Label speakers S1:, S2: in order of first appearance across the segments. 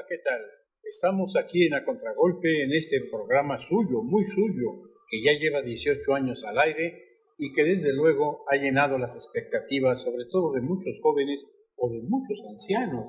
S1: ¿qué tal? Estamos aquí en A Contragolpe en este programa suyo, muy suyo, que ya lleva 18 años al aire y que desde luego ha llenado las expectativas, sobre todo de muchos jóvenes o de muchos ancianos,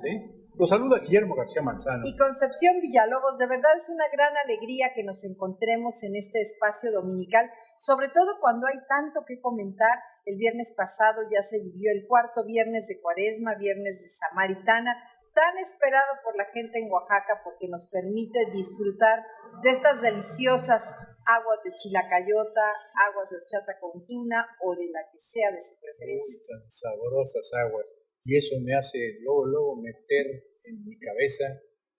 S1: Los saluda Guillermo García Manzano.
S2: Y Concepción Villalobos, de verdad es una gran alegría que nos encontremos en este espacio dominical, sobre todo cuando hay tanto que comentar. El viernes pasado ya se vivió el cuarto viernes de Cuaresma, viernes de Samaritana, tan esperado por la gente en Oaxaca porque nos permite disfrutar de estas deliciosas aguas de chilacayota, aguas de horchata con tuna o de la que sea de su preferencia.
S1: Tan sabrosas aguas. Y eso me hace luego meter en mi cabeza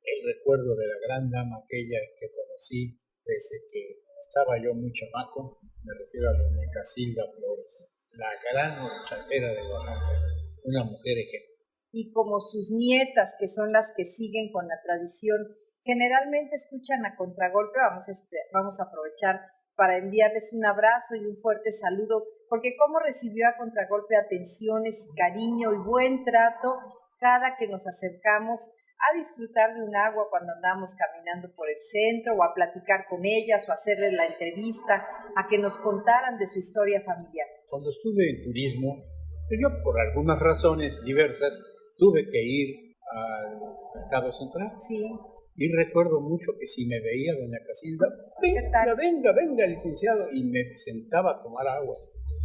S1: el recuerdo de la gran dama aquella que conocí desde que estaba yo muy chamaco. Me refiero a doña Casilda Flores, la gran horchatera de Oaxaca, una mujer ejemplar.
S2: Y como sus nietas, que son las que siguen con la tradición, generalmente escuchan A Contragolpe, vamos a aprovechar para enviarles un abrazo y un fuerte saludo, porque cómo recibió A Contragolpe atenciones, cariño y buen trato cada que nos acercamos a disfrutar de un agua cuando andamos caminando por el centro, o a platicar con ellas, o a hacerles la entrevista, a que nos contaran de su historia familiar.
S1: Cuando estuve en turismo, yo por algunas razones diversas tuve que ir al mercado central.
S2: Sí.
S1: Y recuerdo mucho que si me veía doña Casilda, venga, licenciado, y me sentaba a tomar agua.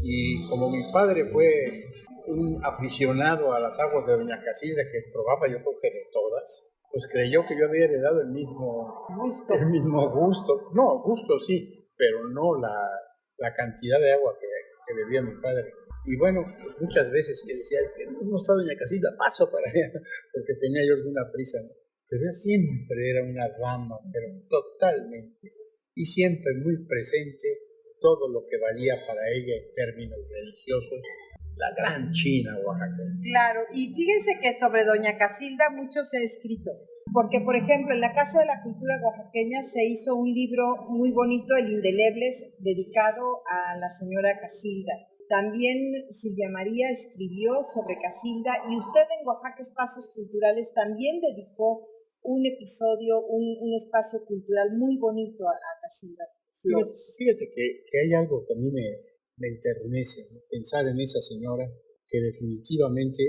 S1: Y como mi padre fue un aficionado a las aguas de doña Casilda, que probaba yo creo que de todas, pues creyó que yo había heredado el mismo gusto. No, gusto sí, pero no la cantidad de agua que bebía mi padre. Y bueno, pues muchas veces yo decía, no está doña Casilda, paso para allá, porque tenía yo alguna prisa, ¿no? Pero ella siempre era una dama, pero totalmente, y siempre muy presente todo lo que valía para ella en términos religiosos, la gran China oaxaqueña.
S2: Claro, y fíjense que sobre doña Casilda mucho se ha escrito, porque por ejemplo en la Casa de la Cultura Oaxaqueña se hizo un libro muy bonito, El Indelebles, dedicado a la señora Casilda. También Silvia María escribió sobre Casilda, y usted en Oaxaca Espacios Culturales también dedicó un episodio, un espacio cultural muy bonito a Casilda Flores.
S1: Fíjate que hay algo que a mí me enternece, ¿no? Pensar en esa señora que definitivamente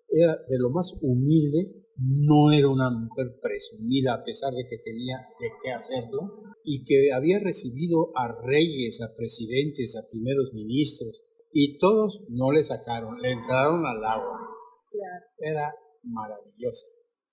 S1: era de lo más humilde, no era una mujer presumida a pesar de que tenía de qué hacerlo, y que había recibido a reyes, a presidentes, a primeros ministros, y todos no le sacaron, le entraron al agua.
S2: Claro.
S1: Era maravillosa.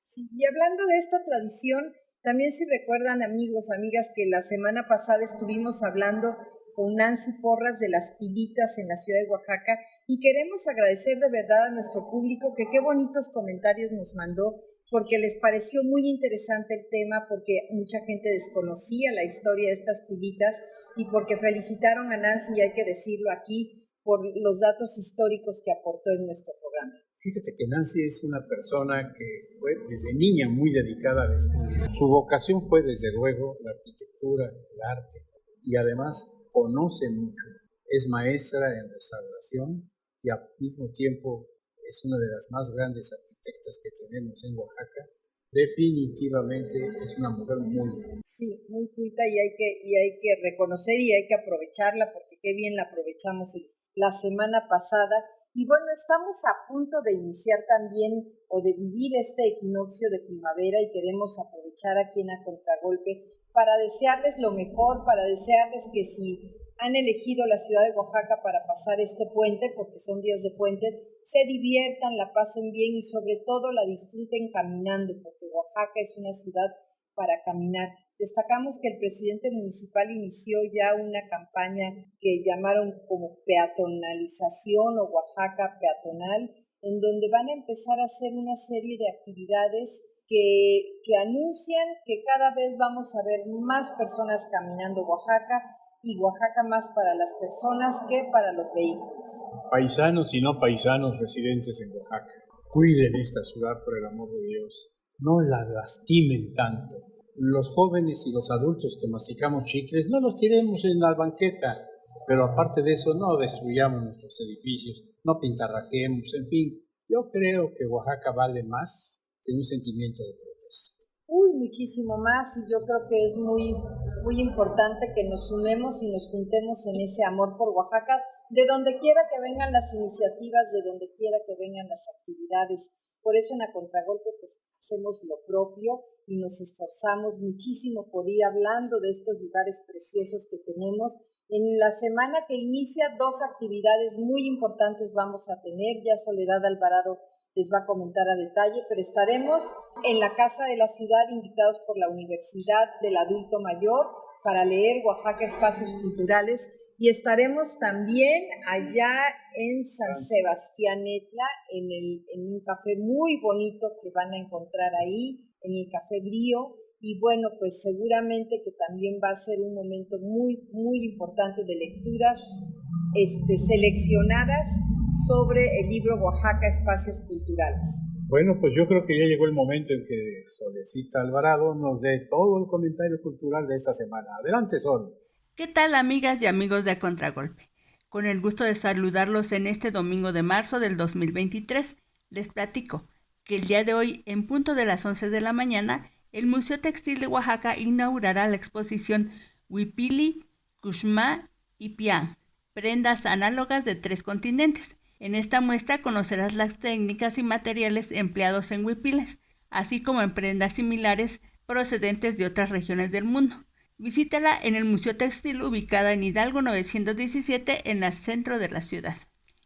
S2: Sí, y hablando de esta tradición, también si recuerdan, amigos, amigas, que la semana pasada estuvimos hablando con Nancy Porras de las pilitas en la ciudad de Oaxaca, y queremos agradecer de verdad a nuestro público que qué bonitos comentarios nos mandó, porque les pareció muy interesante el tema, porque mucha gente desconocía la historia de estas pilitas y porque felicitaron a Nancy, y hay que decirlo aquí, por los datos históricos que aportó en nuestro programa.
S1: Fíjate que Nancy es una persona que fue desde niña muy dedicada al estudio. Su vocación fue desde luego la arquitectura, el arte, y además conoce mucho. Es maestra en restauración y al mismo tiempo es una de las más grandes arquitectas que tenemos en Oaxaca. Definitivamente es una mujer muy buena.
S2: Sí, muy culta, y hay que reconocer y hay que aprovecharla, porque qué bien la aprovechamos la semana pasada. Y bueno, estamos a punto de iniciar también o de vivir este equinoccio de primavera, y queremos aprovechar aquí en A Contragolpe para desearles lo mejor, para desearles que si han elegido la ciudad de Oaxaca para pasar este puente, porque son días de puente, se diviertan, la pasen bien y sobre todo la disfruten caminando, porque Oaxaca es una ciudad para caminar. Destacamos que el presidente municipal inició ya una campaña que llamaron como peatonalización o Oaxaca peatonal, en donde van a empezar a hacer una serie de actividades que anuncian que cada vez vamos a ver más personas caminando Oaxaca, y Oaxaca más para las personas que para los vehículos.
S1: Paisanos y no paisanos residentes en Oaxaca, cuiden esta ciudad por el amor de Dios. No la lastimen tanto. Los jóvenes y los adultos que masticamos chicles, no los tiremos en la banqueta, pero aparte de eso, no destruyamos nuestros edificios, no pintarraquemos, en fin. Yo creo que Oaxaca vale más que un sentimiento de protesta.
S2: Muchísimo más, y yo creo que es muy, muy importante que nos sumemos y nos juntemos en ese amor por Oaxaca, de donde quiera que vengan las iniciativas, de donde quiera que vengan las actividades. Por eso en A Contragolpe pues hacemos lo propio y nos esforzamos muchísimo por ir hablando de estos lugares preciosos que tenemos. En la semana que inicia, 2 actividades muy importantes vamos a tener. Ya Soledad Alvarado les va a comentar a detalle, pero estaremos en la Casa de la Ciudad invitados por la Universidad del Adulto Mayor para leer Oaxaca Espacios Culturales, y estaremos también allá en San Sebastián Etla, en un café muy bonito que van a encontrar ahí, en el Café Brío. Y bueno, pues seguramente que también va a ser un momento muy, muy importante de lecturas seleccionadas sobre el libro Oaxaca Espacios Culturales.
S1: Bueno, pues yo creo que ya llegó el momento en que Solecita Alvarado nos dé todo el comentario cultural de esta semana. Adelante, Sol.
S3: ¿Qué tal, amigas y amigos de A Contragolpe? Con el gusto de saludarlos en este domingo de marzo del 2023, les platico que el día de hoy, en punto de las 11 de la mañana, el Museo Textil de Oaxaca inaugurará la exposición Huipili, Cuxma y Pian, prendas análogas de 3 continentes. En esta muestra conocerás las técnicas y materiales empleados en huipiles, así como en prendas similares procedentes de otras regiones del mundo. Visítala en el Museo Textil, ubicada en Hidalgo 917, en el centro de la ciudad.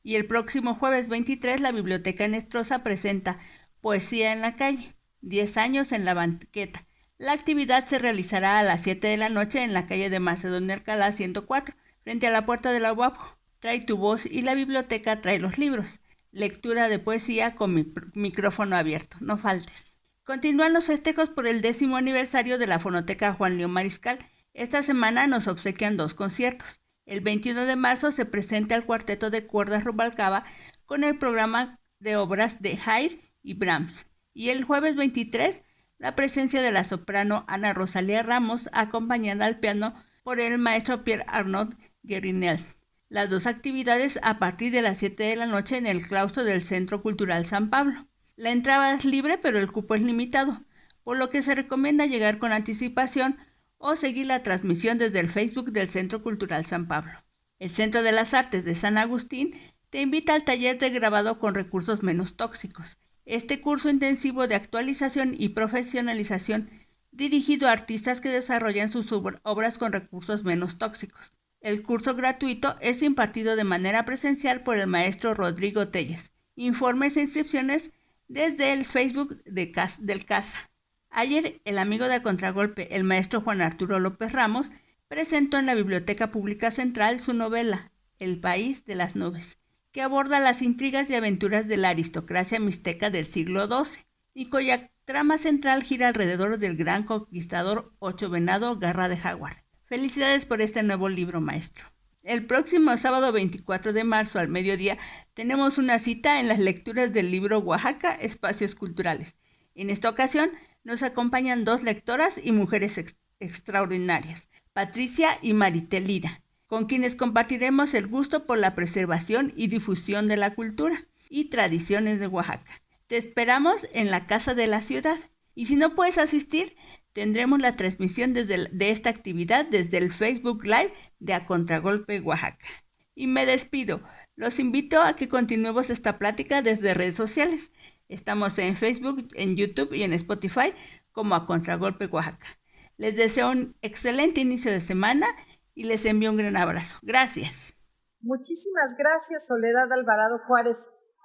S3: Y el próximo jueves 23, la Biblioteca Nestrosa presenta Poesía en la calle, 10 años en la banqueta. La actividad se realizará a las 7 de la noche en la calle de Macedonia Alcalá 104, frente a la puerta de la UAPO. Trae tu voz y la biblioteca trae los libros. Lectura de poesía con micrófono abierto. No faltes. Continúan los festejos por el 10º aniversario de la Fonoteca Juan León Mariscal. Esta semana nos obsequian 2 conciertos. El 21 de marzo se presenta el Cuarteto de Cuerdas Rubalcaba con el programa de obras de Haydn y Brahms. Y el jueves 23, la presencia de la soprano Ana Rosalía Ramos, acompañada al piano por el maestro Pierre Arnaud Guerinel. Las 2 actividades a partir de las 7 de la noche en el claustro del Centro Cultural San Pablo. La entrada es libre, pero el cupo es limitado, por lo que se recomienda llegar con anticipación o seguir la transmisión desde el Facebook del Centro Cultural San Pablo. El Centro de las Artes de San Agustín te invita al taller de grabado con recursos menos tóxicos. Este curso intensivo de actualización y profesionalización dirigido a artistas que desarrollan sus obras con recursos menos tóxicos. El curso gratuito es impartido de manera presencial por el maestro Rodrigo Telles. Informes e inscripciones desde el Facebook del CASA. Ayer, el amigo de A Contragolpe, el maestro Juan Arturo López Ramos, presentó en la Biblioteca Pública Central su novela, El País de las Nubes, que aborda las intrigas y aventuras de la aristocracia mixteca del siglo XII, y cuya trama central gira alrededor del gran conquistador Ocho Venado Garra de Jaguar. Felicidades por este nuevo libro, maestro. El próximo sábado 24 de marzo al mediodía tenemos una cita en las lecturas del libro Oaxaca Espacios Culturales. En esta ocasión nos acompañan 2 lectoras y mujeres extraordinarias, Patricia y Maritel Lira, con quienes compartiremos el gusto por la preservación y difusión de la cultura y tradiciones de Oaxaca. Te esperamos en la Casa de la Ciudad, y si no puedes asistir, tendremos la transmisión de esta actividad desde el Facebook Live de A Contragolpe Oaxaca. Y me despido. Los invito a que continuemos esta plática desde redes sociales. Estamos en Facebook, en YouTube y en Spotify como A Contragolpe Oaxaca. Les deseo un excelente inicio de semana y les envío un gran abrazo. Gracias.
S2: Muchísimas gracias, Soledad Alvarado Juárez.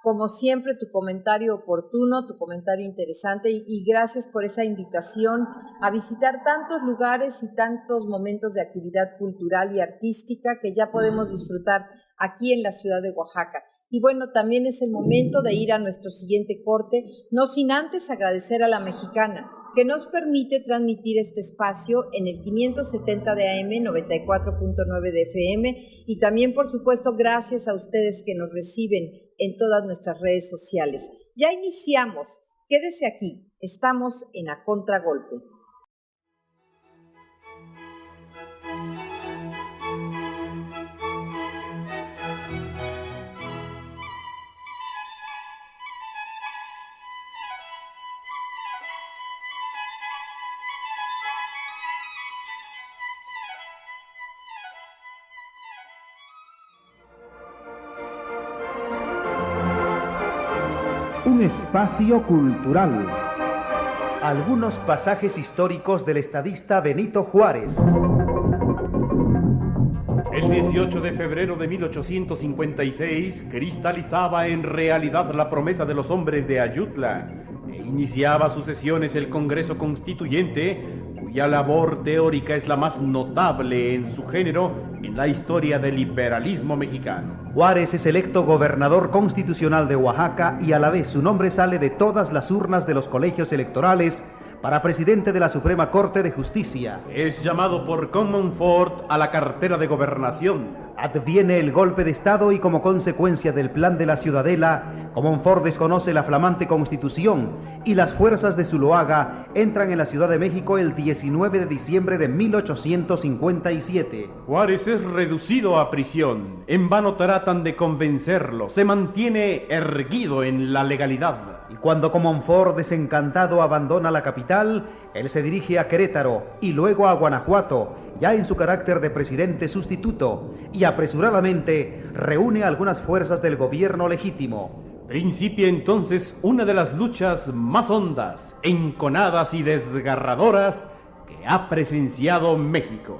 S2: Como siempre, tu comentario oportuno, tu comentario interesante, y gracias por esa invitación a visitar tantos lugares y tantos momentos de actividad cultural y artística que ya podemos disfrutar aquí en la ciudad de Oaxaca. Y bueno, también es el momento de ir a nuestro siguiente corte, no sin antes agradecer a La Mexicana, que nos permite transmitir este espacio en el 570 de AM, 94.9 de FM, y también, por supuesto, gracias a ustedes que nos reciben en todas nuestras redes sociales. Ya iniciamos. Quédese aquí. Estamos en A Contragolpe.
S4: Un espacio cultural.
S5: Algunos pasajes históricos del estadista Benito Juárez.
S6: El 18 de febrero de 1856 cristalizaba en realidad la promesa de los hombres de Ayutla e iniciaba sus sesiones el Congreso Constituyente, cuya labor teórica es la más notable en su género en la historia del liberalismo mexicano.
S5: Juárez es electo gobernador constitucional de Oaxaca y a la vez su nombre sale de todas las urnas de los colegios electorales para presidente de la Suprema Corte de Justicia.
S6: Es llamado por Comonfort a la cartera de gobernación.
S5: Adviene el golpe de Estado y como consecuencia del plan de la Ciudadela, Comonfort desconoce la flamante Constitución y las fuerzas de Zuloaga entran en la Ciudad de México el 19 de diciembre de 1857.
S6: Juárez es reducido a prisión. En vano tratan de convencerlo. Se mantiene erguido en la legalidad.
S5: Y cuando Comonfort, desencantado, abandona la capital, él se dirige a Querétaro y luego a Guanajuato, ya en su carácter de presidente sustituto, y apresuradamente reúne algunas fuerzas del gobierno legítimo.
S6: Principia entonces una de las luchas más hondas, enconadas y desgarradoras que ha presenciado México.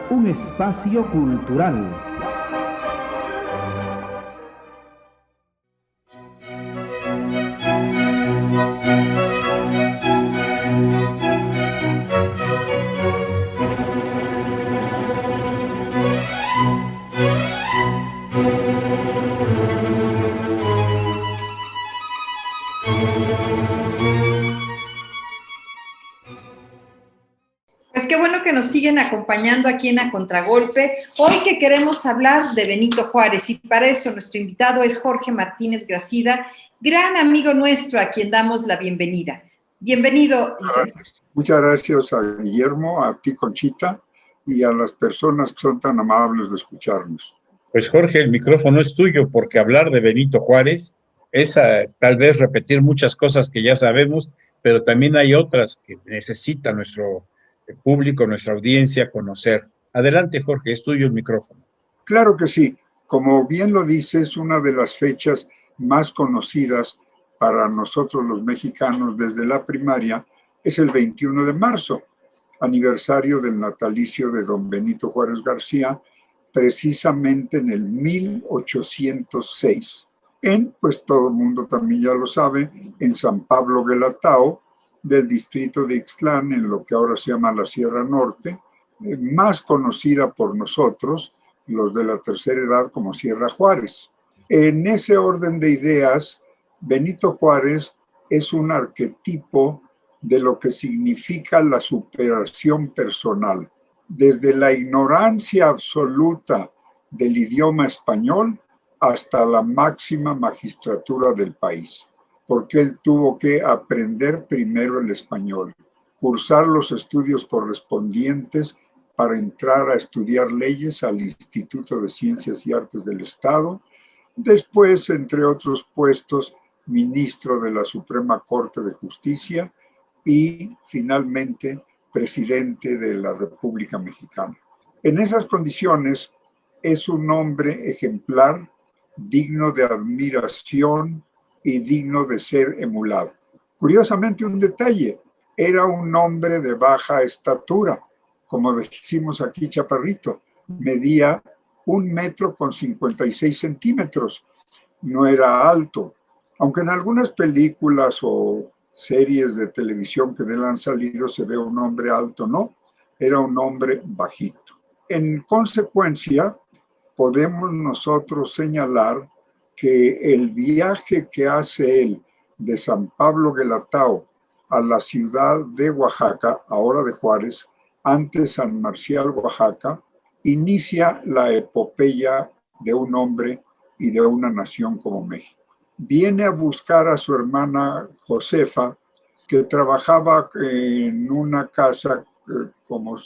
S4: Un espacio cultural.
S2: Pues qué bueno que nos siguen acompañando aquí en A Contragolpe. Hoy que queremos hablar de Benito Juárez y para eso nuestro invitado es Jorge Martínez Gracida, gran amigo nuestro a quien damos la bienvenida. Bienvenido, licenciado.
S7: Muchas gracias a Guillermo, a ti Conchita y a las personas que son tan amables de escucharnos.
S8: Pues Jorge, el micrófono es tuyo porque hablar de Benito Juárez es tal vez repetir muchas cosas que ya sabemos, pero también hay otras que necesita nuestro público, nuestra audiencia conocer. Adelante, Jorge, es tuyo el micrófono.
S7: Claro que sí. Como bien lo dices, una de las fechas más conocidas para nosotros los mexicanos desde la primaria es el 21 de marzo, aniversario del natalicio de don Benito Juárez García, precisamente en el 1806. Pues todo el mundo también ya lo sabe, en San Pablo Guelatao, del distrito de Ixtlán, en lo que ahora se llama la Sierra Norte, más conocida por nosotros, los de la tercera edad, como Sierra Juárez. En ese orden de ideas, Benito Juárez es un arquetipo de lo que significa la superación personal. Desde la ignorancia absoluta del idioma español hasta la máxima magistratura del país, porque él tuvo que aprender primero el español, cursar los estudios correspondientes para entrar a estudiar leyes al Instituto de Ciencias y Artes del Estado, después, entre otros puestos, ministro de la Suprema Corte de Justicia y finalmente presidente de la República Mexicana. En esas condiciones es un hombre ejemplar, digno de admiración y digno de ser emulado. Curiosamente, un detalle, era un hombre de baja estatura, como decimos aquí chaparrito, medía 1,56 metros, no era alto, aunque en algunas películas o series de televisión que de él han salido se ve un hombre alto, no, era un hombre bajito. En consecuencia, podemos nosotros señalar que el viaje que hace él de San Pablo Guelatao a la ciudad de Oaxaca, ahora de Juárez, antes San Marcial, Oaxaca, inicia la epopeya de un hombre y de una nación como México. Viene a buscar a su hermana Josefa, que trabajaba en una casa como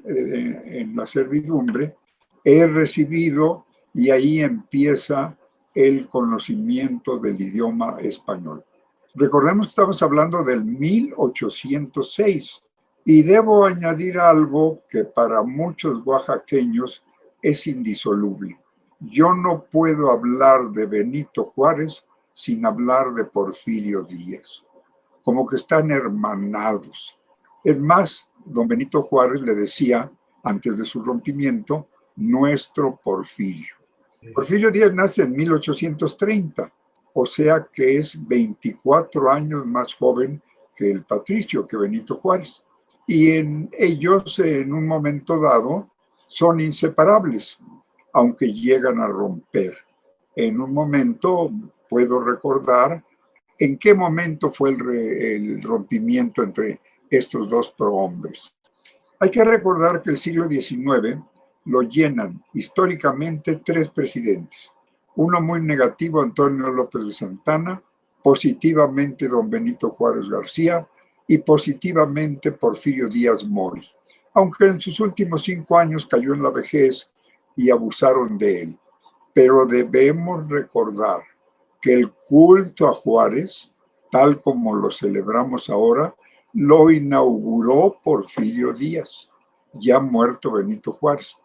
S7: en la servidumbre. Es recibido y ahí empieza el conocimiento del idioma español. Recordemos que estamos hablando del 1806. Y debo añadir algo que para muchos oaxaqueños es indisoluble. Yo no puedo hablar de Benito Juárez sin hablar de Porfirio Díaz, como que están hermanados. Es más, don Benito Juárez le decía, antes de su rompimiento, nuestro Porfirio. Porfirio Díaz nace en 1830, o sea que es 24 años más joven que el patricio, que Benito Juárez. Y ellos, en un momento dado, son inseparables, aunque llegan a romper. En un momento puedo recordar en qué momento fue el rompimiento entre estos dos prohombres. Hay que recordar que el siglo XIX lo llenan históricamente tres presidentes. Uno muy negativo, Antonio López de Santana, positivamente don Benito Juárez García y positivamente Porfirio Díaz Mori, aunque en sus últimos 5 años cayó en la vejez y abusaron de él. Pero debemos recordar que el culto a Juárez, tal como lo celebramos ahora, lo inauguró Porfirio Díaz, ya muerto Benito Juárez.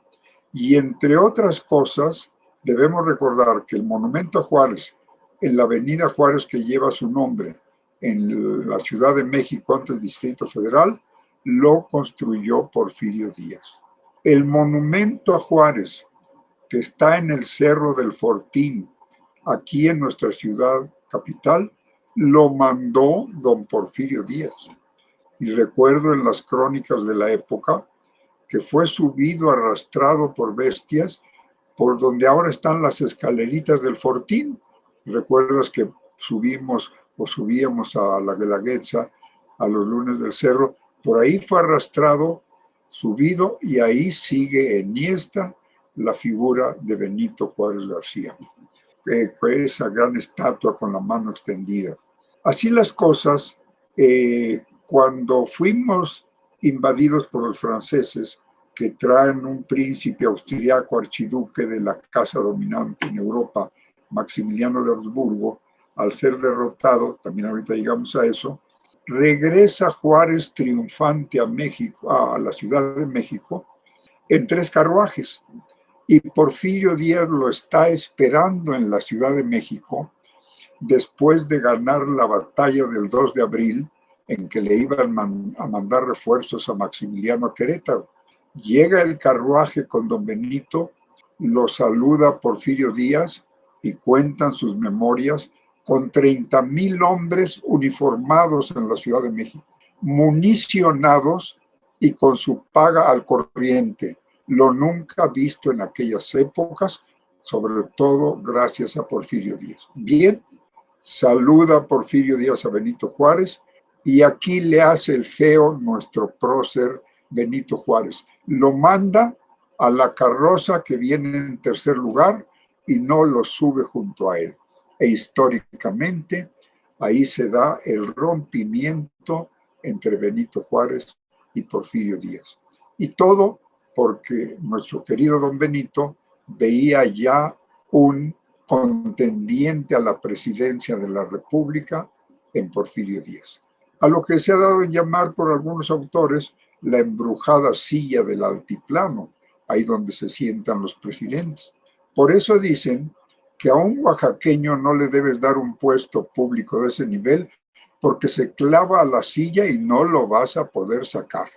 S7: Y entre otras cosas, debemos recordar que el monumento a Juárez, en la avenida Juárez que lleva su nombre, en la Ciudad de México, antes Distrito Federal, lo construyó Porfirio Díaz. El monumento a Juárez, que está en el Cerro del Fortín, aquí en nuestra ciudad capital, lo mandó don Porfirio Díaz. Y recuerdo en las crónicas de la época que fue subido, arrastrado por bestias, por donde ahora están las escaleritas del Fortín. ¿Recuerdas que subíamos a la Guelaguetza a los lunes del cerro? Por ahí fue arrastrado, subido, y ahí sigue enhiesta la figura de Benito Juárez García, esa gran estatua con la mano extendida. Así las cosas, cuando fuimos invadidos por los franceses, que traen un príncipe austriaco archiduque de la casa dominante en Europa, Maximiliano de Habsburgo, al ser derrotado, también ahorita llegamos a eso, regresa Juárez triunfante a México, a la Ciudad de México, en 3 carruajes. Y Porfirio Díaz lo está esperando en la Ciudad de México después de ganar la batalla del 2 de abril, en que le iban a mandar refuerzos a Maximiliano a Querétaro. Llega el carruaje con don Benito, lo saluda Porfirio Díaz y cuentan sus memorias con 30,000 hombres uniformados en la Ciudad de México, municionados y con su paga al corriente, lo nunca visto en aquellas épocas, sobre todo gracias a Porfirio Díaz. Bien, saluda Porfirio Díaz a Benito Juárez y aquí le hace el feo nuestro prócer Benito Juárez. Lo manda a la carroza que viene en tercer lugar y no lo sube junto a él. E históricamente ahí se da el rompimiento entre Benito Juárez y Porfirio Díaz. Y todo porque nuestro querido don Benito veía ya un contendiente a la presidencia de la República en Porfirio Díaz. A lo que se ha dado en llamar por algunos autores la embrujada silla del altiplano, ahí donde se sientan los presidentes. Por eso dicen que a un oaxaqueño no le debes dar un puesto público de ese nivel porque se clava a la silla y no lo vas a poder sacar.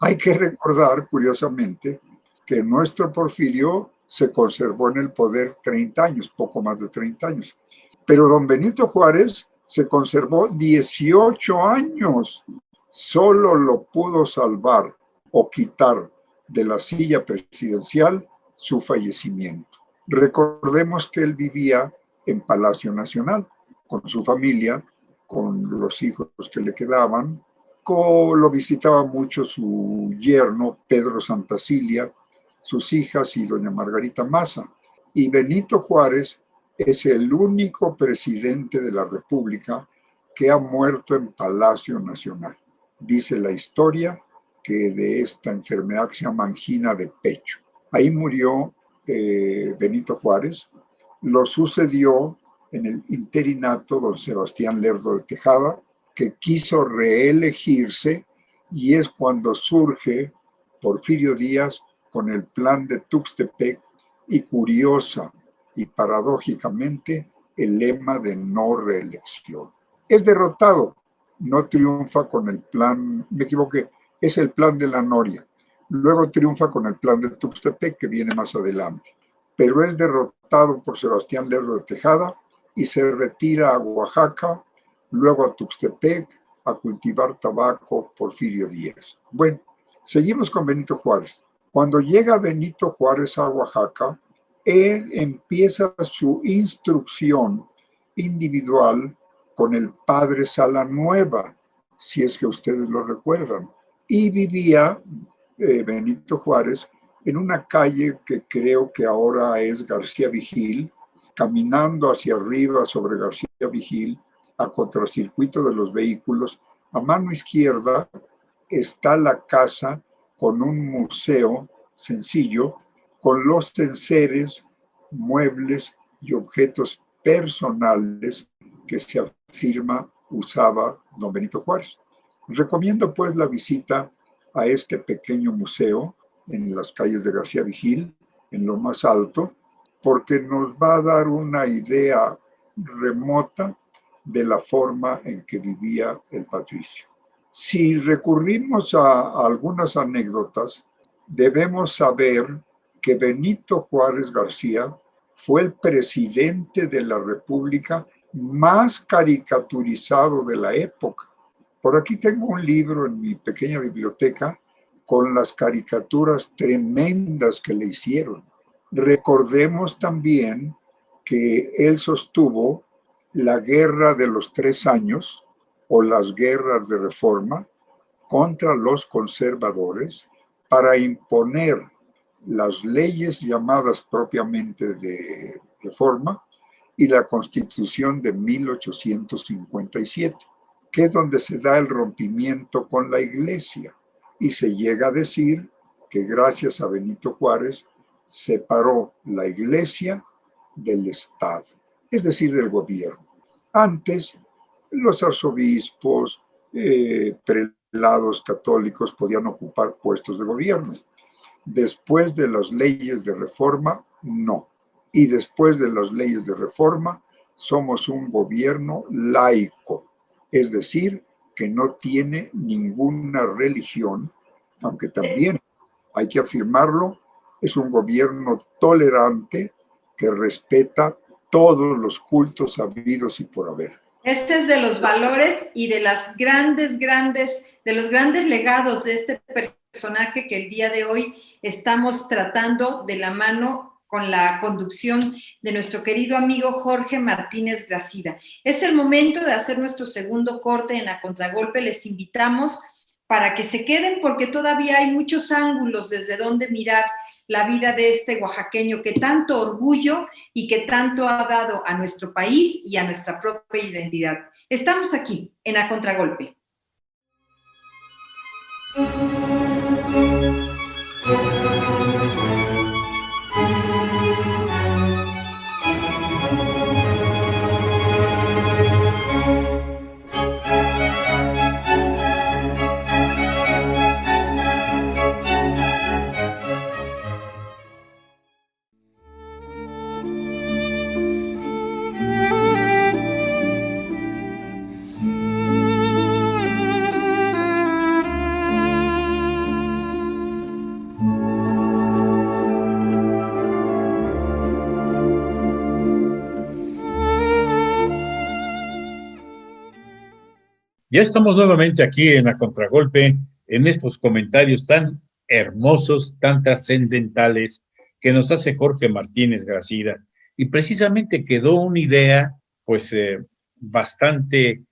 S7: Hay que recordar, curiosamente, que nuestro Porfirio se conservó en el poder 30 años, poco más de 30 años. Pero don Benito Juárez se conservó 18 años. Solo lo pudo salvar o quitar de la silla presidencial su fallecimiento. Recordemos que él vivía en Palacio Nacional con su familia, con los hijos que le quedaban. Lo visitaba mucho su yerno Pedro Santacilia, sus hijas y doña Margarita Maza. Y Benito Juárez es el único presidente de la República que ha muerto en Palacio Nacional. Dice la historia que de esta enfermedad que se llama angina de pecho. Ahí murió Benito Juárez. Lo sucedió en el interinato don Sebastián Lerdo de Tejada, que quiso reelegirse y es cuando surge Porfirio Díaz con el plan de Tuxtepec y curiosa y paradójicamente el lema de no reelección. Es derrotado, no triunfa con el plan, me equivoqué, es el plan de la Noria. Luego triunfa con el plan de Tuxtepec, que viene más adelante. Pero es derrotado por Sebastián Lerdo de Tejada y se retira a Oaxaca, luego a Tuxtepec, a cultivar tabaco Porfirio Díaz. Bueno, seguimos con Benito Juárez. Cuando llega Benito Juárez a Oaxaca, él empieza su instrucción individual con el padre Salanueva, si es que ustedes lo recuerdan. Y vivía Benito Juárez en una calle que creo que ahora es García Vigil, caminando hacia arriba sobre García Vigil, a contracircuito de los vehículos. A mano izquierda está la casa con un museo sencillo, con los enseres, muebles y objetos personales que se afirma usaba don Benito Juárez. Recomiendo pues la visita a este pequeño museo en las calles de García Vigil, en lo más alto, porque nos va a dar una idea remota de la forma en que vivía el patricio. Si recurrimos a algunas anécdotas, debemos saber que Benito Juárez García fue el presidente de la República más caricaturizado de la época. Por aquí tengo un libro en mi pequeña biblioteca con las caricaturas tremendas que le hicieron. Recordemos también que él sostuvo la guerra de los 3 años o las guerras de reforma contra los conservadores para imponer las leyes llamadas propiamente de reforma y la Constitución de 1857, que es donde se da el rompimiento con la Iglesia. Y se llega a decir que gracias a Benito Juárez separó la Iglesia del Estado, es decir, del gobierno. Antes, los arzobispos, prelados católicos podían ocupar puestos de gobierno. Después de las leyes de reforma, no. Y después de las leyes de reforma, somos un gobierno laico, es decir, que no tiene ninguna religión, aunque también hay que afirmarlo, es un gobierno tolerante que respeta todos los cultos habidos y por haber.
S2: Ese es de los valores y de los grandes legados de este personaje que el día de hoy estamos tratando de la mano con la conducción de nuestro querido amigo Jorge Martínez Gracida. Es el momento de hacer nuestro segundo corte en A Contragolpe. Les invitamos para que se queden porque todavía hay muchos ángulos desde donde mirar la vida de este oaxaqueño que tanto orgullo y que tanto ha dado a nuestro país y a nuestra propia identidad. Estamos aquí en A Contragolpe.
S8: Ya estamos nuevamente aquí en A Contragolpe, en estos comentarios tan hermosos, tan trascendentales que nos hace Jorge Martínez Gracida. Y precisamente quedó una idea, pues, bastante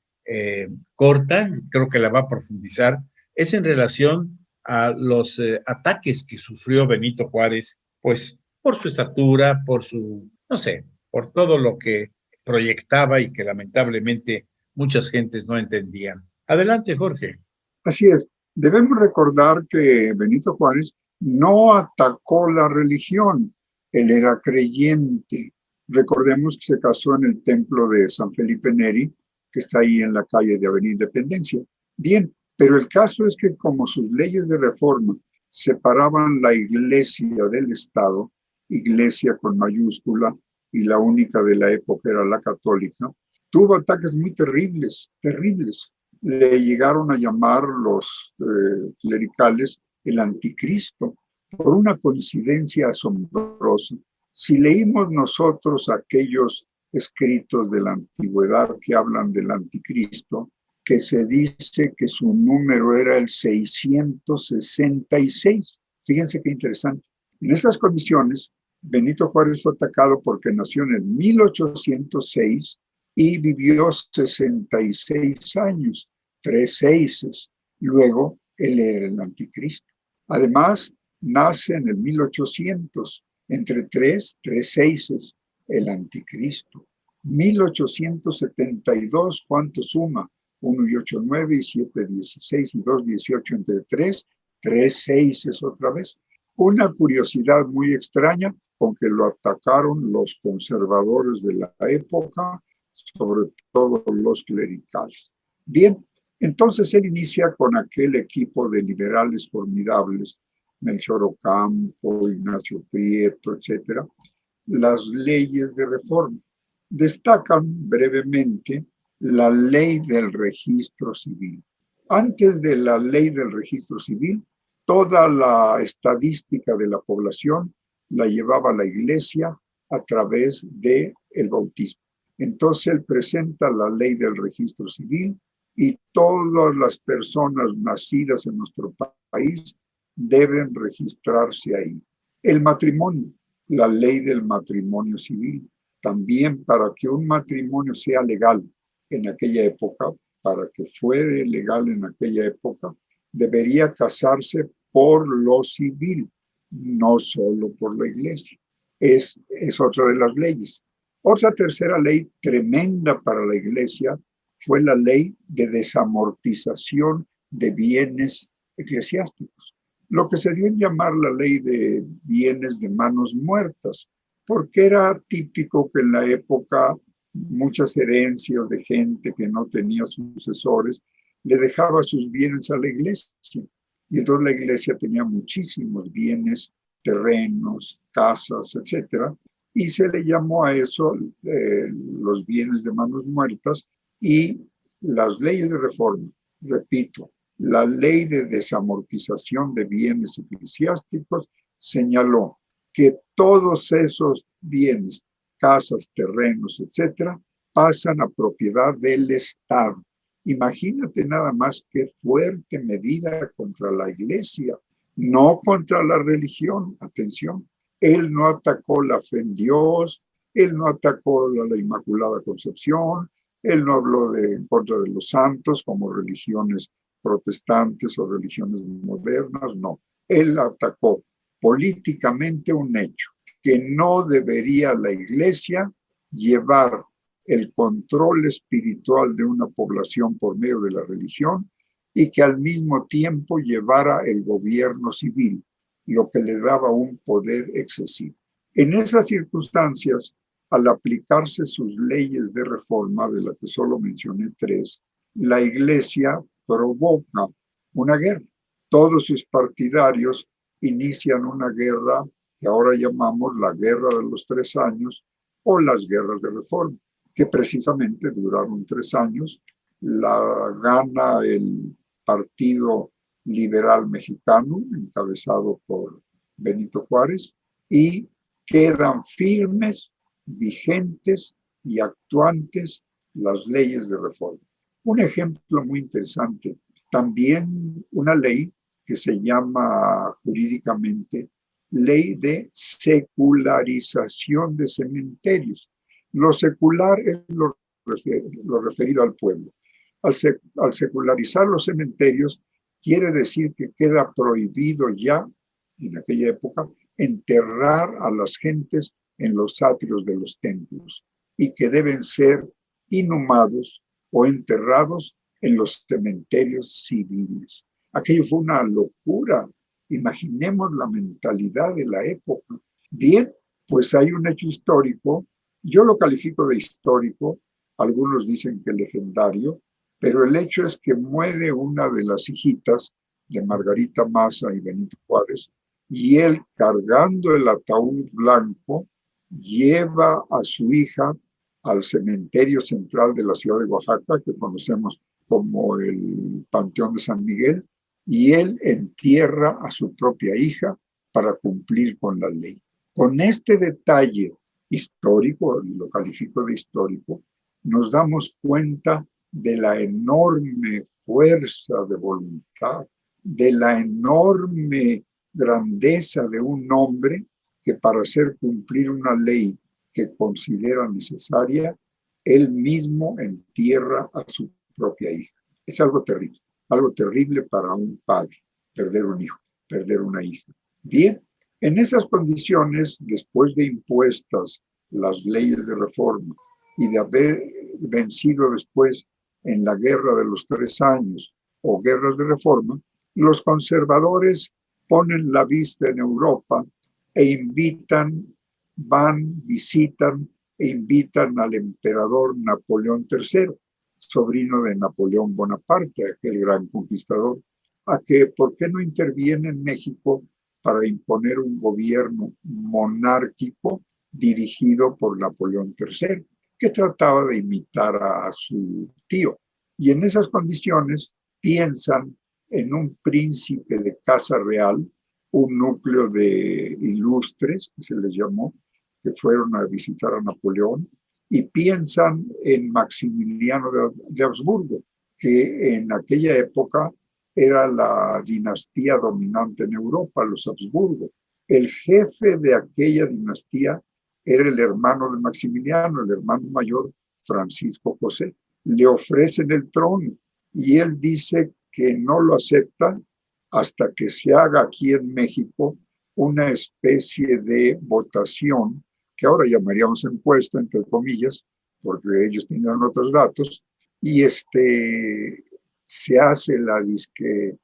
S8: corta, creo que la va a profundizar, es en relación a los ataques que sufrió Benito Juárez, pues, por su estatura, por su, no sé, por todo lo que proyectaba y que lamentablemente muchas gentes no entendían. Adelante, Jorge.
S7: Así es. Debemos recordar que Benito Juárez no atacó la religión. Él era creyente. Recordemos que se casó en el templo de San Felipe Neri, que está ahí en la calle de Avenida Independencia. Bien, Pero el caso es que como sus leyes de reforma separaban la iglesia del Estado, iglesia con mayúscula, y la única de la época era la católica, tuvo ataques muy terribles, terribles. Le llegaron a llamar los clericales el anticristo, por una coincidencia asombrosa. Si leímos nosotros aquellos escritos de la antigüedad que hablan del anticristo, que se dice que su número era el 666. Fíjense qué interesante. En estas condiciones, Benito Juárez fue atacado porque nació en el 1806 y vivió 66 años, 3 seises. Luego, él era el anticristo. Además, nace en el 1800, entre 3 seises, el anticristo. 1872, ¿cuánto suma? 1 y 8, 9 y 7, 16 y 2, 18 entre 3 seises otra vez. Una curiosidad muy extraña con que lo atacaron los conservadores de la época, sobre todo los clericales. Bien, entonces él inicia con aquel equipo de liberales formidables, Melchor Ocampo, Ignacio Prieto, etcétera, las leyes de reforma. Destacan brevemente la ley del registro civil. Antes de la ley del registro civil, toda la estadística de la población la llevaba la iglesia a través del bautismo. Entonces él presenta la ley del registro civil y todas las personas nacidas en nuestro país deben registrarse ahí. El matrimonio, la ley del matrimonio civil, también para que un matrimonio sea legal en aquella época, para que fuera legal en aquella época, debería casarse por lo civil, no solo por la iglesia. Es otra de las leyes. Otra tercera ley tremenda para la iglesia fue la ley de desamortización de bienes eclesiásticos, lo que se dio en llamar la ley de bienes de manos muertas, porque era típico que en la época muchas herencias de gente que no tenía sucesores le dejaba sus bienes a la iglesia. Y entonces la iglesia tenía muchísimos bienes, terrenos, casas, etcétera, y se le llamó a eso los bienes de manos muertas. Y las leyes de reforma, repito, la ley de desamortización de bienes eclesiásticos señaló que todos esos bienes, casas, terrenos, etcétera, pasan a propiedad del Estado. Imagínate nada más qué fuerte medida contra la iglesia, no contra la religión. Atención, él no atacó la fe en Dios, él no atacó la Inmaculada Concepción, él no habló en contra de los santos como religiones protestantes o religiones modernas, no. Él atacó políticamente un hecho, que no debería la iglesia llevar el control espiritual de una población por medio de la religión y que al mismo tiempo llevara el gobierno civil, lo que le daba un poder excesivo. En esas circunstancias, al aplicarse sus leyes de reforma, de las que solo mencioné 3, la iglesia provoca una guerra. Todos sus partidarios inician una guerra que ahora llamamos la Guerra de los 3 años o las guerras de reforma, que precisamente duraron 3 años. La gana el Partido Liberal Mexicano, encabezado por Benito Juárez, y quedan firmes, vigentes y actuantes las leyes de reforma. Un ejemplo muy interesante, también una ley que se llama jurídicamente Ley de Secularización de Cementerios. Lo secular es lo referido al pueblo. Al secularizar los cementerios, quiere decir que queda prohibido ya, en aquella época, enterrar a las gentes en los atrios de los templos y que deben ser inhumados o enterrados en los cementerios civiles. Aquello fue una locura. Imaginemos la mentalidad de la época. Bien, pues hay un hecho histórico, yo lo califico de histórico, algunos dicen que legendario, Pero el hecho es que muere una de las hijitas de Margarita Maza y Benito Juárez, y él, cargando el ataúd blanco, lleva a su hija al cementerio central de la ciudad de Oaxaca, que conocemos como el Panteón de San Miguel, y él entierra a su propia hija para cumplir con la ley. Con este detalle histórico, lo califico de histórico, nos damos cuenta de la enorme fuerza de voluntad, de la enorme grandeza de un hombre que para hacer cumplir una ley que considera necesaria, él mismo entierra a su propia hija. Es algo terrible para un padre, perder un hijo, perder una hija. Bien, en esas condiciones, después de impuestas las leyes de reforma y de haber vencido después en la Guerra de los 3 años o guerras de reforma, los conservadores ponen la vista en Europa e visitan e invitan al emperador Napoleón III, sobrino de Napoleón Bonaparte, aquel gran conquistador, a que por qué no interviene en México para imponer un gobierno monárquico dirigido por Napoleón III, que trataba de imitar a su tío. Y en esas condiciones piensan en un príncipe de casa real, un núcleo de ilustres, que se les llamó, que fueron a visitar a Napoleón, y piensan en Maximiliano de Habsburgo, que en aquella época era la dinastía dominante en Europa, los Habsburgo. El jefe de aquella dinastía era el hermano de Maximiliano, el hermano mayor, Francisco José. Le ofrecen el trono y él dice que no lo acepta hasta que se haga aquí en México una especie de votación, que ahora llamaríamos encuesta, entre comillas, porque ellos tenían otros datos, y se hace la disque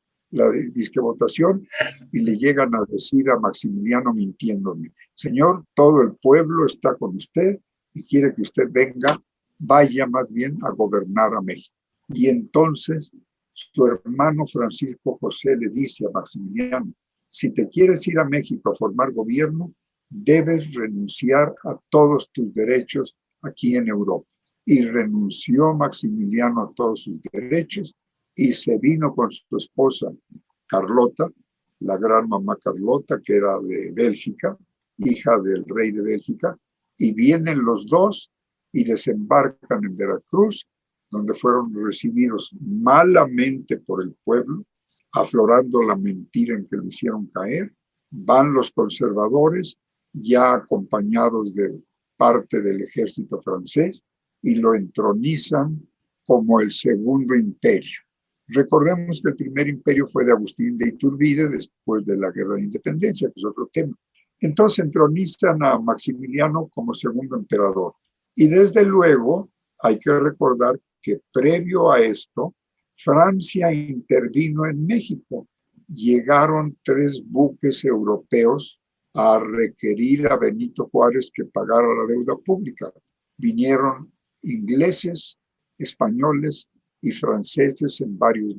S7: votación y le llegan a decir a Maximiliano mintiéndome: señor, todo el pueblo está con usted y quiere que usted vaya más bien a gobernar a México. Y entonces su hermano Francisco José le dice a Maximiliano: si te quieres ir a México a formar gobierno, debes renunciar a todos tus derechos aquí en Europa. Y renunció Maximiliano a todos sus derechos y se vino con su esposa Carlota, la gran mamá Carlota, que era de Bélgica, hija del rey de Bélgica, y vienen los dos y desembarcan en Veracruz, donde fueron recibidos malamente por el pueblo, aflorando la mentira en que lo hicieron caer. Van los conservadores, ya acompañados de parte del ejército francés, y lo entronizan como el segundo imperio. Recordemos que el primer imperio fue de Agustín de Iturbide después de la Guerra de Independencia, que es otro tema. Entonces entronizan a Maximiliano como segundo emperador. Y desde luego hay que recordar que previo a esto, Francia intervino en México. Llegaron 3 buques europeos a requerir a Benito Juárez que pagara la deuda pública. Vinieron ingleses, españoles y franceses en varios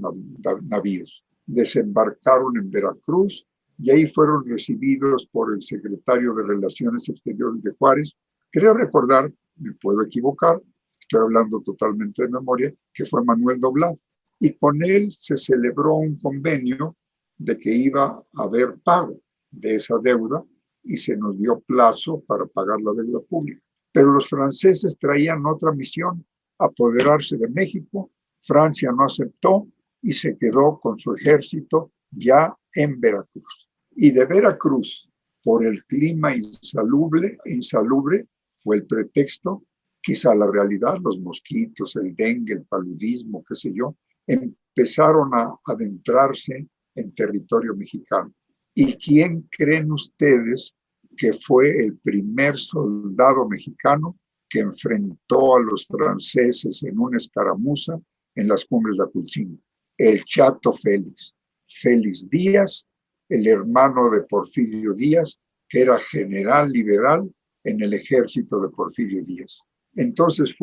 S7: navíos. Desembarcaron en Veracruz y ahí fueron recibidos por el secretario de Relaciones Exteriores de Juárez. Creo recordar, me puedo equivocar, estoy hablando totalmente de memoria, que fue Manuel Doblado. Y con él se celebró un convenio de que iba a haber pago de esa deuda y se nos dio plazo para pagar la deuda pública. Pero los franceses traían otra misión: apoderarse de México. Francia no aceptó y se quedó con su ejército ya en Veracruz. Y de Veracruz, por el clima insalubre, fue el pretexto, quizá la realidad, los mosquitos, el dengue, el paludismo, qué sé yo, empezaron a adentrarse en territorio mexicano. ¿Y quién creen ustedes que fue el primer soldado mexicano que enfrentó a los franceses en una escaramuza en las cumbres de Aculcingo? El Chato Félix. Félix Díaz, el hermano de Porfirio Díaz, que era general liberal en el ejército de Porfirio Díaz. Entonces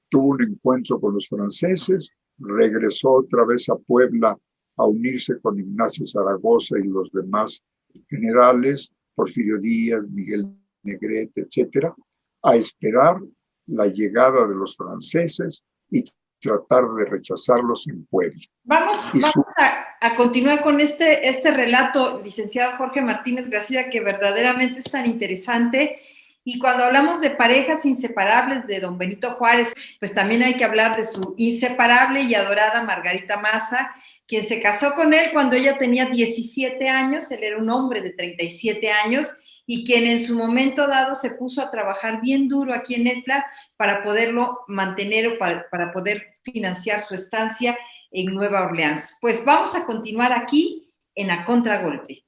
S7: tuvo un encuentro con los franceses, regresó otra vez a Puebla a unirse con Ignacio Zaragoza y los demás generales, Porfirio Díaz, Miguel Negrete, etcétera, a esperar la llegada de los franceses y tratar de rechazarlos en Puebla.
S2: Vamos a continuar con este relato, licenciado Jorge Martínez García, que verdaderamente es tan interesante. Y cuando hablamos de parejas inseparables de don Benito Juárez, pues también hay que hablar de su inseparable y adorada Margarita Maza, quien se casó con él cuando ella tenía 17 años, él era un hombre de 37 años, y quien en su momento dado se puso a trabajar bien duro aquí en Etla para poderlo mantener o para poder financiar su estancia en Nueva Orleans. Pues vamos a continuar aquí en A Contragolpe.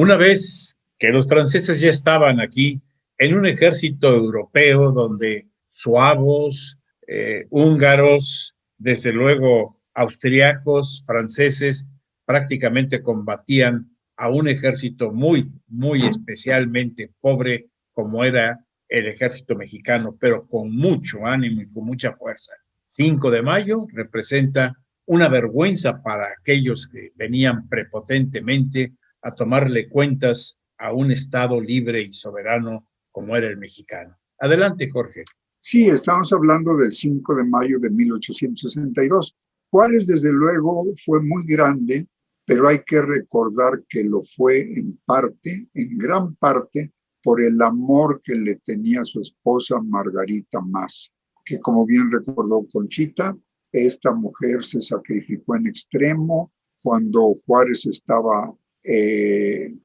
S8: Una vez que los franceses ya estaban aquí en un ejército europeo donde suavos, húngaros, desde luego austriacos, franceses, prácticamente combatían a un ejército muy, muy especialmente pobre como era el ejército mexicano, pero con mucho ánimo y con mucha fuerza. 5 de mayo representa una vergüenza para aquellos que venían prepotentemente a tomarle cuentas a un Estado libre y soberano como era el mexicano. Adelante, Jorge.
S7: Sí, estamos hablando del 5 de mayo de 1862. Juárez, desde luego, fue muy grande, pero hay que recordar que lo fue en gran parte, por el amor que le tenía a su esposa Margarita Maza, que como bien recordó Conchita, esta mujer se sacrificó en extremo cuando Juárez estaba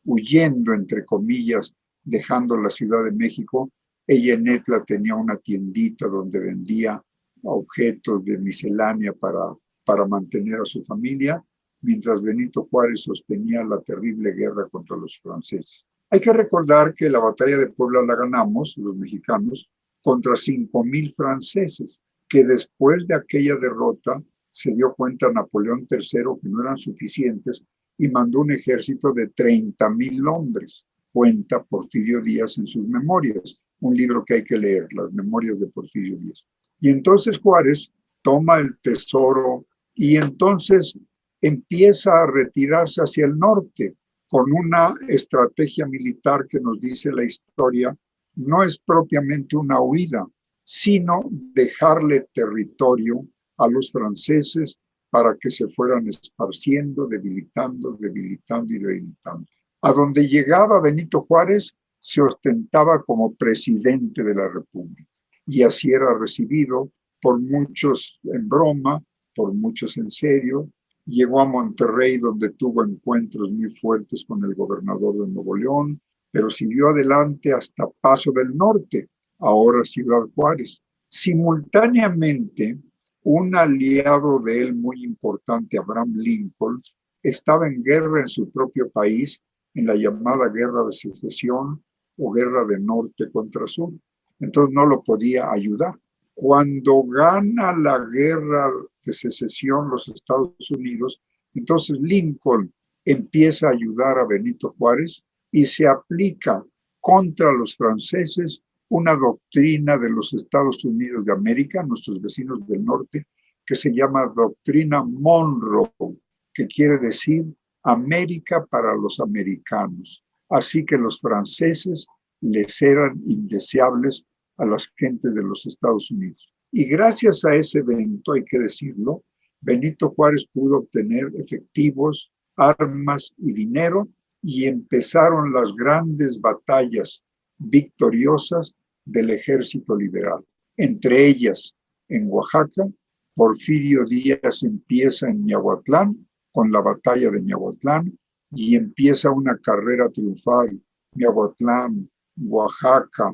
S7: huyendo, entre comillas, dejando la Ciudad de México. Ella en Etla tenía una tiendita donde vendía objetos de miscelánea para mantener a su familia, mientras Benito Juárez sostenía la terrible guerra contra los franceses. Hay que recordar que la batalla de Puebla la ganamos, los mexicanos, contra 5,000 franceses, que después de aquella derrota se dio cuenta Napoleón III que no eran suficientes y mandó un ejército de 30,000 hombres. Cuenta Porfirio Díaz en sus memorias, un libro que hay que leer, Las Memorias de Porfirio Díaz. Y entonces Juárez toma el tesoro y entonces empieza a retirarse hacia el norte con una estrategia militar que nos dice la historia, no es propiamente una huida, sino dejarle territorio a los franceses para que se fueran esparciendo, debilitando y debilitando. A donde llegaba Benito Juárez, se ostentaba como presidente de la República. Y así era recibido por muchos en broma, por muchos en serio. Llegó a Monterrey, donde tuvo encuentros muy fuertes con el gobernador de Nuevo León, pero siguió adelante hasta Paso del Norte, ahora Ciudad Juárez. Simultáneamente, un aliado de él muy importante, Abraham Lincoln, estaba en guerra en su propio país, en la llamada Guerra de Secesión o Guerra de Norte contra Sur. Entonces no lo podía ayudar. Cuando gana la Guerra de Secesión los Estados Unidos, entonces Lincoln empieza a ayudar a Benito Juárez y se aplica contra los franceses una doctrina de los Estados Unidos de América, nuestros vecinos del norte, que se llama Doctrina Monroe, que quiere decir América para los americanos. Así que los franceses les eran indeseables a las gentes de los Estados Unidos. Y gracias a ese evento, hay que decirlo, Benito Juárez pudo obtener efectivos, armas y dinero, y empezaron las grandes batallas victoriosas del ejército liberal, entre ellas en Oaxaca Porfirio Díaz empieza en Miahuatlán, con la batalla de Miahuatlán, y empieza una carrera triunfal. Miahuatlán, Oaxaca,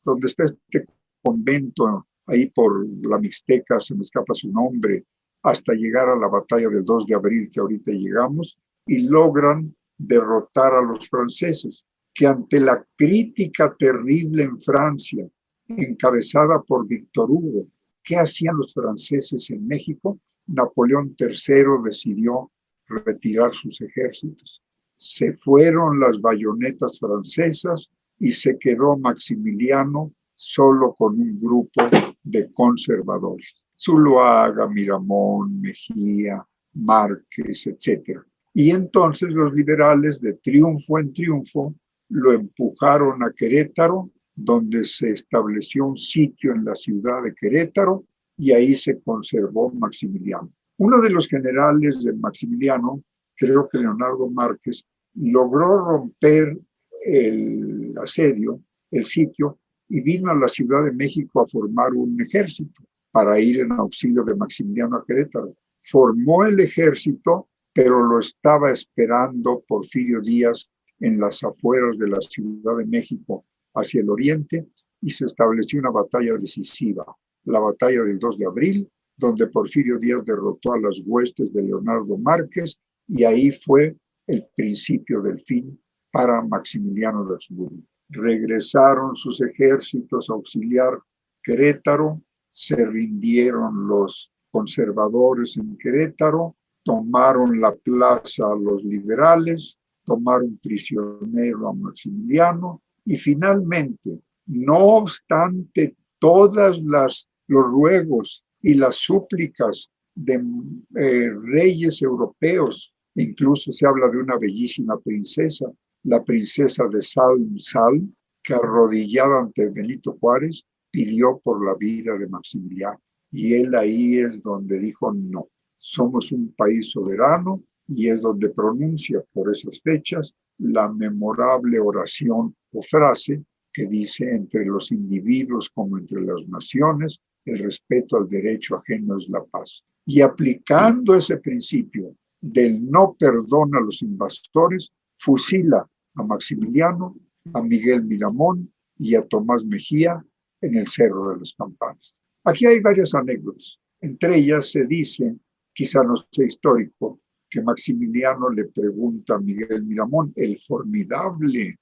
S7: donde está este convento, ahí por la Mixteca, se me escapa su nombre, hasta llegar a la batalla del 2 de abril, que ahorita llegamos, y logran derrotar a los franceses, que ante la crítica terrible en Francia, encabezada por Víctor Hugo, ¿qué hacían los franceses en México? Napoleón III decidió retirar sus ejércitos. Se fueron las bayonetas francesas y se quedó Maximiliano solo con un grupo de conservadores. Zuloaga, Miramón, Mejía, Márquez, etc. Y entonces los liberales, de triunfo en triunfo, lo empujaron a Querétaro, donde se estableció un sitio en la ciudad de Querétaro, y ahí se conservó Maximiliano. Uno de los generales de Maximiliano, creo que Leonardo Márquez, logró romper el asedio, el sitio, y vino a la Ciudad de México a formar un ejército para ir en auxilio de Maximiliano a Querétaro. Formó el ejército, pero lo estaba esperando Porfirio Díaz en las afueras de la Ciudad de México, hacia el oriente, y se estableció una batalla decisiva, la batalla del 2 de abril, donde Porfirio Díaz derrotó a las huestes de Leonardo Márquez, y ahí fue el principio del fin para Maximiliano de Habsburgo. Regresaron sus ejércitos a auxiliar Querétaro, se rindieron los conservadores en Querétaro, tomaron la plaza a los liberales, tomaron prisionero a Maximiliano, y finalmente, no obstante todas los ruegos y las súplicas de reyes europeos, incluso se habla de una bellísima princesa, la princesa de Salm-Sal, que arrodillada ante Benito Juárez pidió por la vida de Maximiliano. Y él ahí es donde dijo no, somos un país soberano, y es donde pronuncia por esas fechas la memorable oración o frase que dice: entre los individuos como entre las naciones, el respeto al derecho ajeno es la paz. Y aplicando ese principio del no perdón a los invasores, fusila a Maximiliano, a Miguel Miramón y a Tomás Mejía en el Cerro de las Campanas. Aquí hay varias anécdotas. Entre ellas se dice, quizá no sea histórico, que Maximiliano le pregunta a Miguel Miramón, el formidable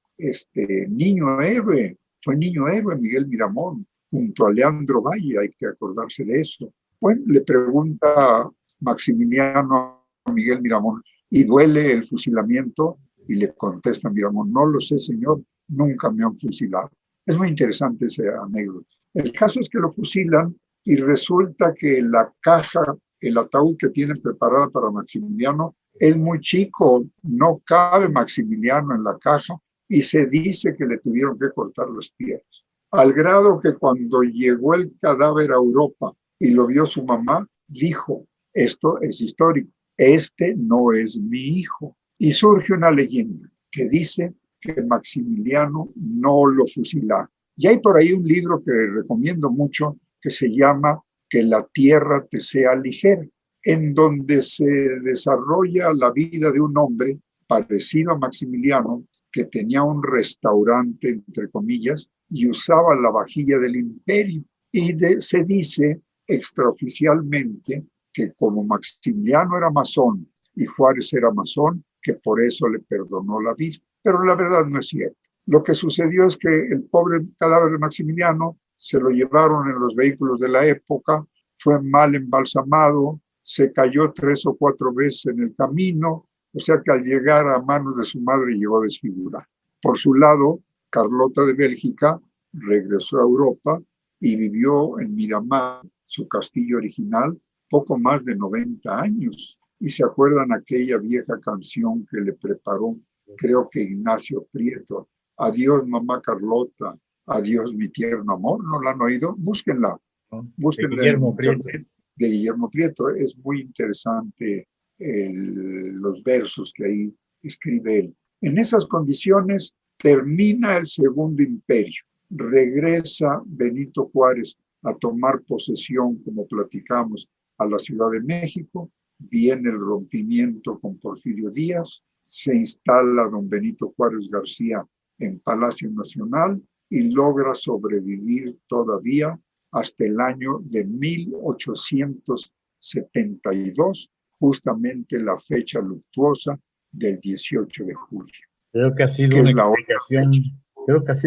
S7: niño héroe, fue niño héroe Miguel Miramón, junto a Leandro Valle, hay que acordarse de eso. Bueno, le pregunta Maximiliano a Miguel Miramón, ¿y duele el fusilamiento? Y le contesta Miramón, no lo sé, señor, nunca me han fusilado. Es muy interesante esa anécdota. El caso es que lo fusilan y resulta que la caja, el ataúd que tienen preparada para Maximiliano, es muy chico, no cabe Maximiliano en la caja, y se dice que le tuvieron que cortar las piernas. Al grado que cuando llegó el cadáver a Europa y lo vio su mamá, dijo, esto es histórico, este no es mi hijo. Y surge una leyenda que dice que Maximiliano no lo fusilaron. Y hay por ahí un libro que recomiendo mucho que se llama Que la tierra te sea ligera, en donde se desarrolla la vida de un hombre parecido a Maximiliano, que tenía un restaurante, entre comillas, y usaba la vajilla del imperio. Y se dice extraoficialmente que como Maximiliano era masón y Juárez era masón, que por eso le perdonó la vida. Pero la verdad no es cierto. Lo que sucedió es que el pobre cadáver de Maximiliano se lo llevaron en los vehículos de la época, fue mal embalsamado, se cayó 3 o 4 veces en el camino, o sea que al llegar a manos de su madre llegó desfigurado. Por su lado, Carlota de Bélgica regresó a Europa y vivió en Miramar, su castillo original, poco más de 90 años. Y se acuerdan aquella vieja canción que le preparó, creo que Ignacio Prieto, adiós mamá Carlota, adiós mi tierno amor, ¿no la han oído? Búsquenla. Búsquenla
S8: de Guillermo Prieto.
S7: De Guillermo Prieto. Es muy interesante los versos que ahí escribe él. En esas condiciones termina el Segundo Imperio. Regresa Benito Juárez a tomar posesión, como platicamos, a la Ciudad de México. Viene el rompimiento con Porfirio Díaz, se instala don Benito Juárez García en Palacio Nacional y logra sobrevivir todavía hasta el año de 1872, justamente la fecha luctuosa del 18 de julio.
S8: Creo que ha sido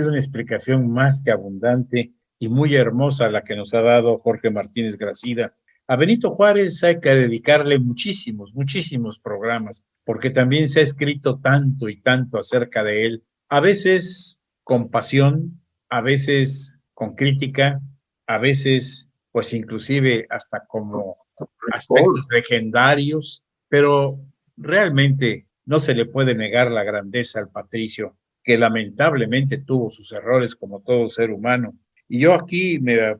S8: una explicación más que abundante y muy hermosa la que nos ha dado Jorge Martínez Gracida. A Benito Juárez hay que dedicarle muchísimos programas, porque también se ha escrito tanto y tanto acerca de él, a veces con pasión, a veces con crítica, a veces pues inclusive hasta como aspectos legendarios, pero realmente no se le puede negar la grandeza al patricio, que lamentablemente tuvo sus errores como todo ser humano. Y yo aquí me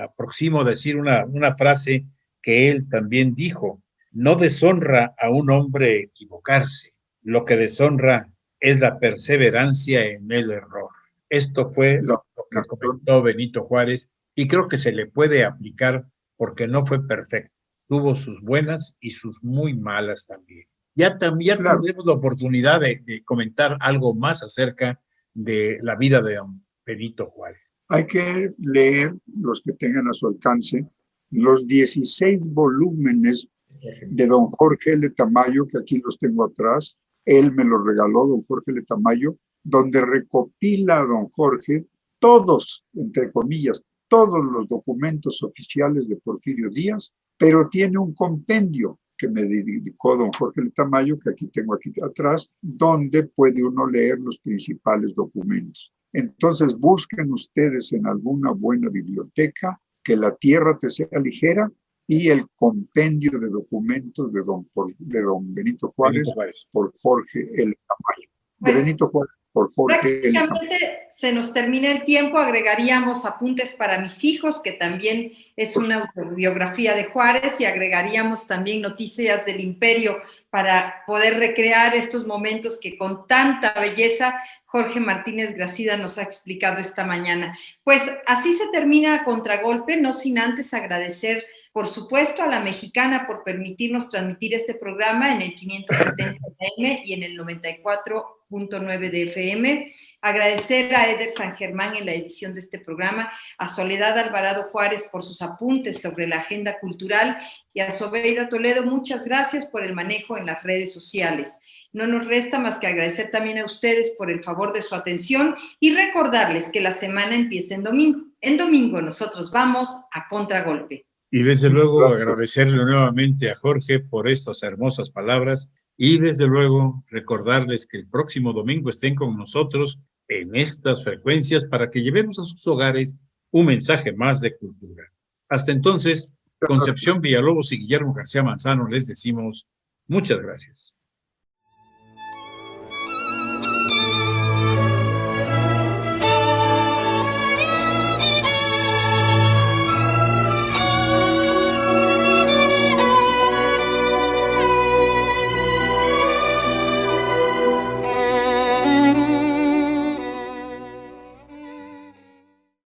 S8: aproximo a decir una frase que él también dijo: no deshonra a un hombre equivocarse, lo que deshonra es la perseverancia en el error. Esto fue lo que comentó Benito Juárez y creo que se le puede aplicar porque no fue perfecto. Tuvo sus buenas y sus muy malas también. Ya también tendremos la oportunidad de comentar algo más acerca de la vida de don Benito Juárez.
S7: Hay que leer, los que tengan a su alcance, los 16 volúmenes de don Jorge L. Tamayo, que aquí los tengo atrás. Él me los regaló, don Jorge L. Tamayo, donde recopila a don Jorge todos, entre comillas, todos los documentos oficiales de Porfirio Díaz, pero tiene un compendio que me dedicó don Jorge L. Tamayo, que aquí tengo aquí atrás, donde puede uno leer los principales documentos. Entonces busquen ustedes en alguna buena biblioteca que la tierra te sea ligera y el compendio de documentos de don Benito Juárez, por Jorge L. Tamayo.
S2: Pues,
S7: de Benito Juárez por Jorge L. Tamayo.
S2: Prácticamente se nos termina el tiempo. Agregaríamos Apuntes para mis hijos, que también es una autobiografía de Juárez, y agregaríamos también Noticias del Imperio para poder recrear estos momentos que con tanta belleza Jorge Martínez Gracida nos ha explicado esta mañana. Pues así se termina Contragolpe, no sin antes agradecer, por supuesto, a La Mexicana por permitirnos transmitir este programa en el 570 AM y en el 94.9 de FM. Agradecer a Eder San Germán en la edición de este programa, a Soledad Alvarado Juárez por sus apuntes sobre la agenda cultural y a Sobeida Toledo, muchas gracias por el manejo en las redes sociales. No nos resta más que agradecer también a ustedes por el favor de su atención y recordarles que la semana empieza en domingo. En domingo nosotros vamos a Contragolpe.
S8: Y desde luego agradecerle nuevamente a Jorge por estas hermosas palabras y desde luego recordarles que el próximo domingo estén con nosotros en estas frecuencias para que llevemos a sus hogares un mensaje más de cultura. Hasta entonces, Concepción Villalobos y Guillermo García Manzano les decimos muchas gracias.